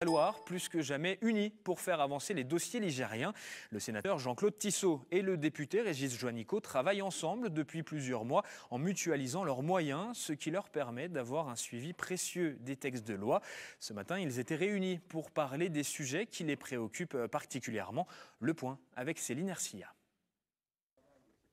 La Loire, plus que jamais unis pour faire avancer les dossiers ligériens. Le sénateur Jean-Claude Tissot et le député Régis Juanico travaillent ensemble depuis plusieurs mois en mutualisant leurs moyens, ce qui leur permet d'avoir un suivi précieux des textes de loi. Ce matin, ils étaient réunis pour parler des sujets qui les préoccupent particulièrement. Le point avec Céline Ercia.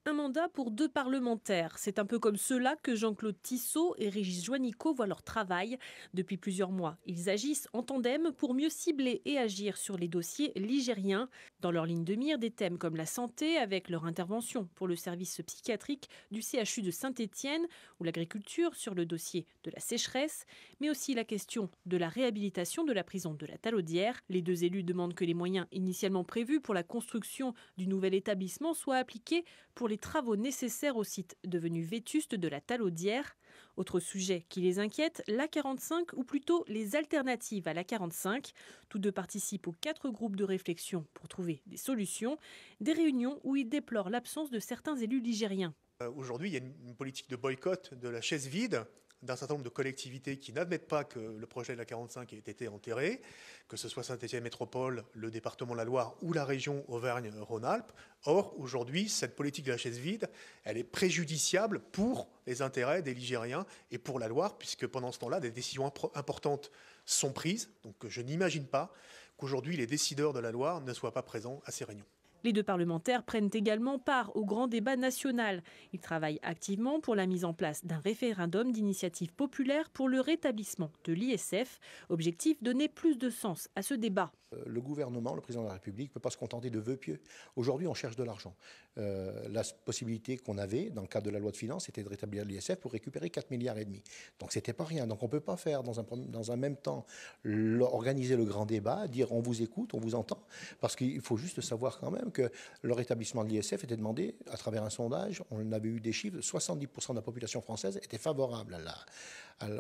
Un mandat pour 2 parlementaires. C'est un peu comme cela que Jean-Claude Tissot et Régis Juanico voient leur travail. Depuis plusieurs mois, ils agissent en tandem pour mieux cibler et agir sur les dossiers ligériens. Dans leur ligne de mire, des thèmes comme la santé, avec leur intervention pour le service psychiatrique du CHU de Saint-Étienne, ou l'agriculture sur le dossier de la sécheresse, mais aussi la question de la réhabilitation de la prison de la Talaudière. Les 2 élus demandent que les moyens initialement prévus pour la construction du nouvel établissement soient appliqués pour les travaux nécessaires au site devenu vétuste de la Talaudière. Autre sujet qui les inquiète, l'A45 ou plutôt les alternatives à l'A45. Tous 2 participent aux 4 groupes de réflexion pour trouver des solutions. Des réunions où ils déplorent l'absence de certains élus ligériens. Aujourd'hui, il y a une politique de boycott de la chaise vide d'un certain nombre de collectivités qui n'admettent pas que le projet de la 45 ait été enterré, que ce soit Saint-Étienne Métropole, le département de la Loire ou la région Auvergne-Rhône-Alpes. Or, aujourd'hui, cette politique de la chaise vide, elle est préjudiciable pour les intérêts des Ligériens et pour la Loire, puisque pendant ce temps-là, des décisions importantes sont prises. Donc je n'imagine pas qu'aujourd'hui, les décideurs de la Loire ne soient pas présents à ces réunions. Les 2 parlementaires prennent également part au grand débat national. Ils travaillent activement pour la mise en place d'un référendum d'initiative populaire pour le rétablissement de l'ISF. Objectif, donner plus de sens à ce débat. Le gouvernement, le président de la République, ne peut pas se contenter de vœux pieux. Aujourd'hui, on cherche de l'argent. La possibilité qu'on avait, dans le cadre de la loi de finances, c'était de rétablir l'ISF pour récupérer 4,5 milliards. Donc c'était pas rien. Donc on ne peut pas faire dans un même temps organiser le grand débat, dire on vous écoute, on vous entend, parce qu'il faut juste savoir quand même que le rétablissement de l'ISF était demandé à travers un sondage. On avait eu des chiffres, 70% de la population française était favorable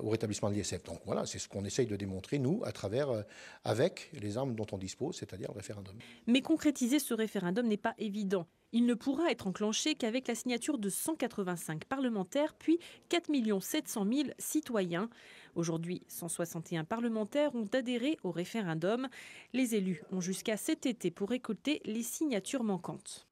au rétablissement de l'ISF. Donc voilà, c'est ce qu'on essaye de démontrer, nous, à travers, avec les armes dont on dispose, c'est-à-dire le référendum. Mais concrétiser ce référendum n'est pas évident. Il ne pourra être enclenché qu'avec la signature de 185 parlementaires, puis 4 700 000 citoyens. Aujourd'hui, 161 parlementaires ont adhéré au référendum. Les élus ont jusqu'à cet été pour récolter les signatures manquantes.